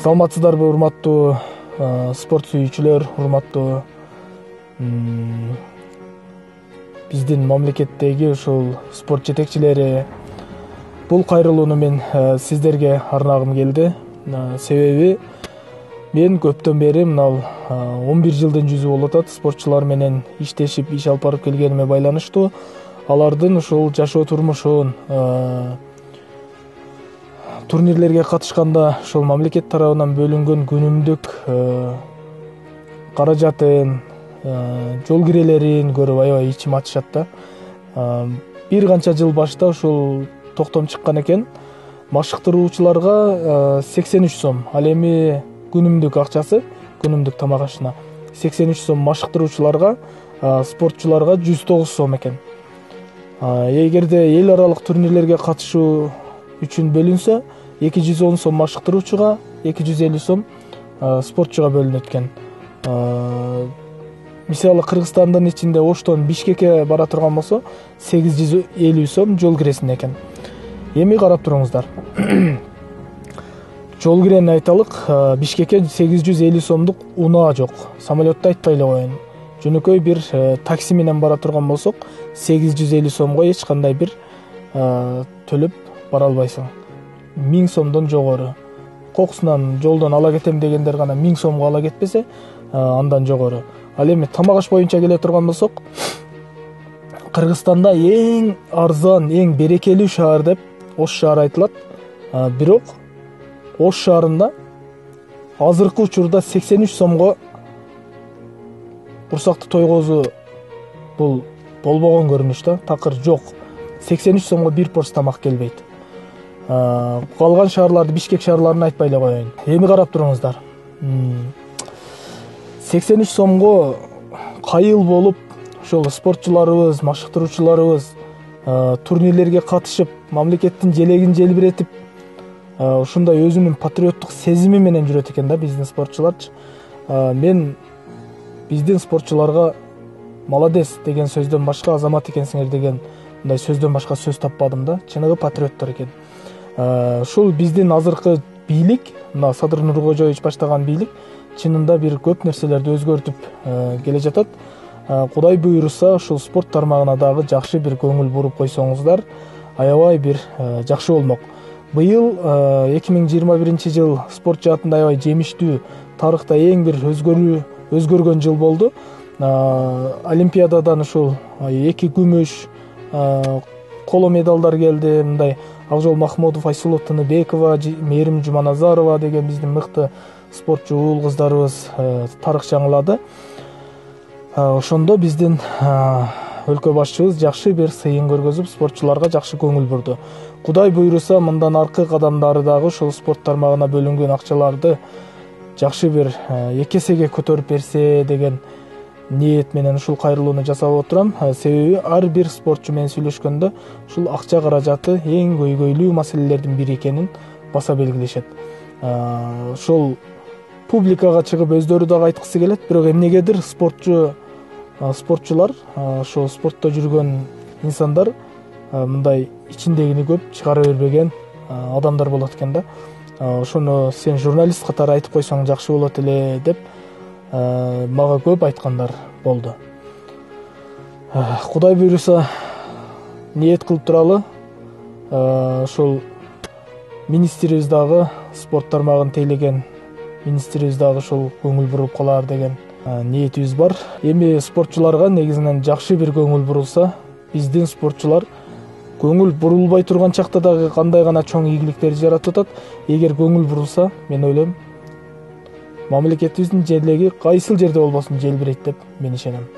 Саламатсыздарбы, урматтуу спорт сүйүүчүлөр, урматтуу биздин мамлекеттеги ушул спорт жетекчилери. Бул кайрылууну мен сиздерге арнагым келди. Себеби мен көптөн бери мынау 11 жылдын жүзү болуп атат спортчулар менен иштешип, иш алып барып келгениме байланыштуу. Алардын ушул жашоо турмушун, турнирлерге катышканда ошол мамлекет тарабынан бөлүнгөн күнүмдүк каражатын, жол кирелерин көрүп аябай ичим ачышат да. Бир канча жыл башта ушул токтом чыккан экен. Машыктыруучуларга 83 сом, ал эми күнүмдүк акчасы, күнүмдүк тамак ашына 83 сом, машыктыруучуларга, спортчуларга 109 сом экен. Эгерде эл аралык турнирлерге катышуу үчүн бөлүнсө, 210 сом машыктыруучуга, 250 сом спортчуга бөлүнөт экен. Мисалы Кыргызстандын ичинде Оштон Бишкекке бара турган болсо, 850 сом жол киресин экен. Эми карап туруңуздар. Жол кирени айталык, Бишкекке 850 сомдук унаа жок. Самолетто айтпай эле коеюн. Жөнөкөй бир такси менен бара турган болсок, 850 сомго эч кандай бир төлөп бара албайсың. 1000 сомдон жогору. Кокусунан жолдон ала кетем дегендер гана 1000 сомго ала кетпесе, андан жогору. Ал эми тамак аш боюнча келе турган болсок, Кыргызстанда эң арзан, эң берекелүү шаар деп Ош шаары айтылат. Бирок Ош шаарында азыркы учурда 83 сомго курсакты тойгозуу бул болбогон көрүнүш да, такыр жок. 83 сомго бир порс тамак келбейт. Калган шаарларды, Бишкек шаарларын айтпай эле коеюн. Эми карап туруңуздар. 83 сомго кайыл болуп, ошол спортчуларыбыз, машыктыруучуларыбыз турнирлерге катышып, мамлекеттин желегин желбиретип, ушундай өзүнүн патриоттук сезими менен жүрөт экен да биздин спортчуларчы. Мен биздин спортчуларга молодец деген сөздөн башка, азамат экенсиңер деген мындай сөздөн башка сөз таппадым да. Чыныгы патриоттор экен. Ушул биздин азыркы бийлик, мына Садыр Нуркожоевич баштаган бийлик чынында бир көп нерселерди өзгөртүп келе жатат. Кудай буйруса, ушул спорт тармагына дагы жакшы бир көңүл буруп койсоңуздар, аябай бир жакшы болмок. Быйыл 2021 жыл спорт жаатында аябай жемиштүү, тарыхта эң бир өзгөргөн жыл болду. Олимпиададан ушул 2 күмүш, коло медалдар келди. Мындай Акжол Махмудов, Айсулу Тыныбекова, Мээрим Жуманазарова деген биздин мыкты спортчу уул кыздарыбыз тарых жаңылады. Ошондо биздин өлкө башчыбыз жакшы бир сыйын көргөзүп, спортчуларга жакшы көңүл бурду. Кудай буйруса, мындан аркы кадамдары дагы ушул спорт тармагына бөлүнгөн акчаларды жакшы бир 2 эсеге көтөрүп берсе деген ниет менен ушул кайрылууну жасап отурам. Себеби ар бир спортчу менен сүйлөшкөндө ушул акча каражаты эң көйгөйлүү маселелердин бири экенин баса белгилешет. Ушул публикага чыгып өздөрү дагы айткысы келет, бирок эмнегедир спортчулар, ошол спортто жүргөн инсандар мындай ичиндегини көп чыгара бербеген адамдар болот экен да. Ошону сен журналист катары айтып койсоң жакшы болот эле деп мага көп айткандар болду. Кудай буйруса ниет кылып туралы, ошол министрибиз дагы, спорт тармагын тейлеген министрибиз дагы ошол көңүл буруп калар деген ниетибиз бар. Эми спортчуларга негизинен жакшы бир көңүл бурулса, биздин спортчулар көңүл бурулбай турган чакта дагы кандай гана чоң ийгиликтерди жаратып атат. Эгер көңүл бурулса, мен ойлойм, мамлекетибиздин желеги кайсыл жерде болбосун желбирейт деп мен ишенем.